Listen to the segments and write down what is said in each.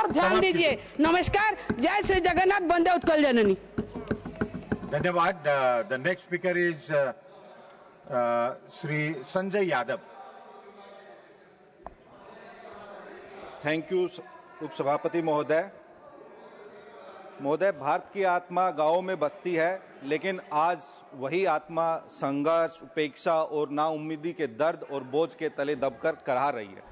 पर ध्यान दीजिए। नमस्कार, जय श्री जगन्नाथ, वंदे उत्कल जननी। धन्यवाद। The next speaker is Shri Sanjay Yadav. Thank you उपसभापति महोदय। भारत की आत्मा गांवों में बसती है, लेकिन आज वही आत्मा संघर्ष, उपेक्षा और नाउम्मीदी के दर्द और बोझ के तले दबकर कराह रही है।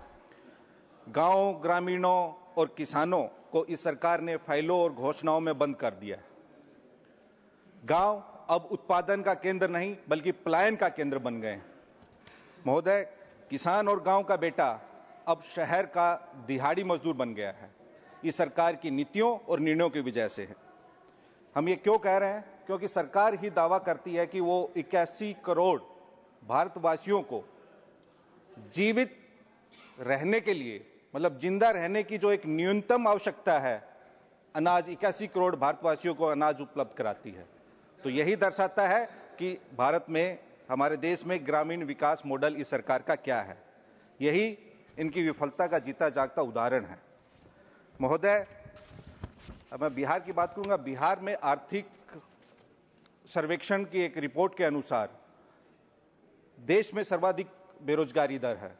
गांव, ग्रामीणों और किसानों को इस सरकार ने फाइलों और घोषणाओं में बंद कर दिया है। गांव अब उत्पादन का केंद्र नहीं बल्कि पलायन का केंद्र बन गए हैं। महोदय, किसान और गांव का बेटा अब शहर का दिहाड़ी मजदूर बन गया है। इस सरकार की नीतियों और निर्णयों की वजह से है। हम ये क्यों कह रहे हैं? क्योंकि सरकार ही दावा करती है कि वो 81 करोड़ भारतवासियों को जीवित रहने के लिए, मतलब जिंदा रहने की जो एक न्यूनतम आवश्यकता है, अनाज 81 करोड़ भारतवासियों को अनाज उपलब्ध कराती है। तो यही दर्शाता है कि भारत में, हमारे देश में ग्रामीण विकास मॉडल इस सरकार का क्या है। यही इनकी विफलता का जीता जागता उदाहरण है। महोदय, अब मैं बिहार की बात करूंगा। बिहार में आर्थिक सर्वेक्षण की एक रिपोर्ट के अनुसार देश में सर्वाधिक बेरोजगारी दर है।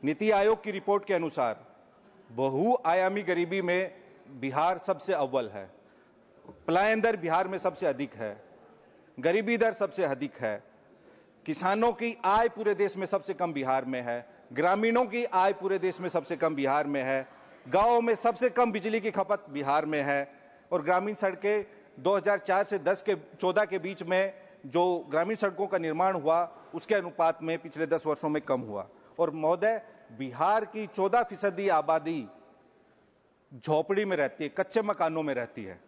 नीति आयोग की रिपोर्ट के अनुसार बहुआयामी गरीबी में बिहार सबसे अव्वल है। पलायन दर बिहार में सबसे अधिक है। गरीबी दर सबसे अधिक है। किसानों की आय पूरे देश में सबसे कम बिहार में है। ग्रामीणों की आय पूरे देश में सबसे कम बिहार में है। गांवों में सबसे कम बिजली की खपत बिहार में है। और ग्रामीण सड़कें 2004 से 14 के बीच में जो ग्रामीण सड़कों का निर्माण हुआ, उसके अनुपात में पिछले 10 वर्षों में कम हुआ। और महोदय, बिहार की 14% आबादी झोपड़ी में रहती है, कच्चे मकानों में रहती है।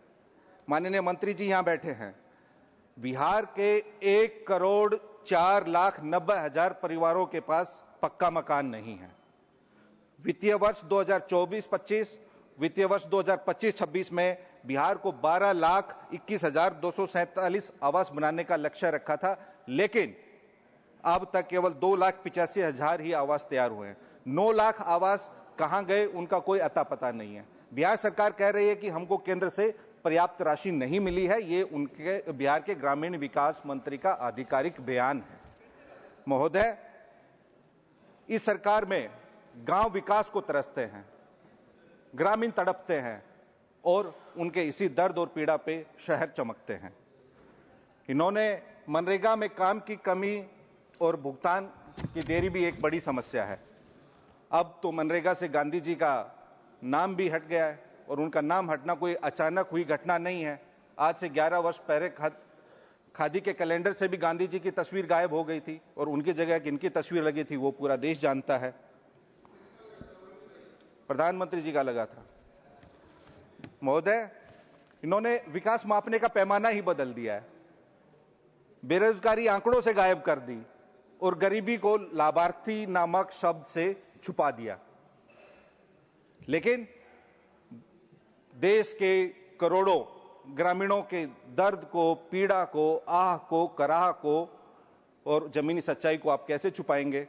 माननीय मंत्री जी यहाँ बैठे हैं। बिहार के 1,04,90,000 परिवारों के पास पक्का मकान नहीं है। वित्तीय वर्ष 2024-25, वित्तीय वर्ष 2025-26 में बिहार को 12,21,247 आवास बनाने का लक्ष्य रखा था, लेकिन अब तक केवल 2,85,000 ही आवास तैयार हुए हैं। 9 लाख आवास कहां गए, उनका कोई अता पता नहीं है। बिहार सरकार कह रही है कि हमको केंद्र से पर्याप्त राशि नहीं मिली है। ये उनके बिहार के ग्रामीण विकास मंत्री का आधिकारिक बयान है। महोदय, इस सरकार में गांव विकास को तरसते हैं, ग्रामीण तड़पते हैं और उनके इसी दर्द और पीड़ा पे शहर चमकते हैं। इन्होंने मनरेगा में काम की कमी और भुगतान की देरी भी एक बड़ी समस्या है। अब तो मनरेगा से गांधी जी का नाम भी हट गया है, और उनका नाम हटना कोई अचानक हुई घटना नहीं है। आज से 11 वर्ष पहले खादी के कैलेंडर से भी गांधी जी की तस्वीर गायब हो गई थी, और उनकी जगह किनकी तस्वीर लगी थी वो पूरा देश जानता है। प्रधानमंत्री जी का लगा था। महोदय, इन्होंने विकास मापने का पैमाना ही बदल दिया है। बेरोजगारी आंकड़ों से गायब कर दी और गरीबी को लाभार्थी नामक शब्द से छुपा दिया। लेकिन देश के करोड़ों ग्रामीणों के दर्द को, पीड़ा को, आह को, कराह को और जमीनी सच्चाई को आप कैसे छुपाएंगे?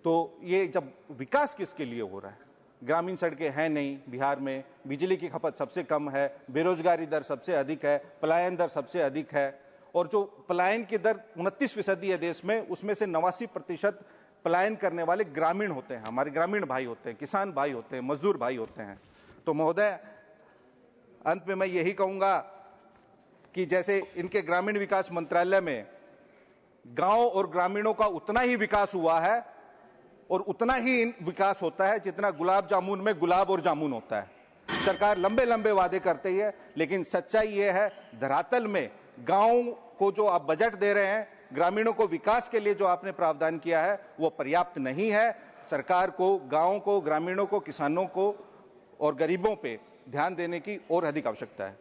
तो ये जब विकास किसके लिए हो रहा है? ग्रामीण सड़कें हैं नहीं बिहार में, बिजली की खपत सबसे कम है, बेरोजगारी दर सबसे अधिक है, पलायन दर सबसे अधिक है। और जो पलायन की दर 29% है देश में, उसमें से 89% पलायन करने वाले ग्रामीण होते हैं, हमारे ग्रामीण भाई होते हैं, किसान भाई होते हैं, मजदूर भाई होते हैं। तो महोदय, अंत में मैं यही कहूंगा कि जैसे इनके ग्रामीण विकास मंत्रालय में गांव और ग्रामीणों का उतना ही विकास हुआ है और उतना ही विकास होता है जितना गुलाब जामुन में गुलाब और जामुन होता है। सरकार लंबे लंबे वादे करती है, लेकिन सच्चाई ये है धरातल में गांव को जो आप बजट दे रहे हैं, ग्रामीणों को विकास के लिए जो आपने प्रावधान किया है, वो पर्याप्त नहीं है। सरकार को गांवों को, ग्रामीणों को, किसानों को और गरीबों पे ध्यान देने की और अधिक आवश्यकता है।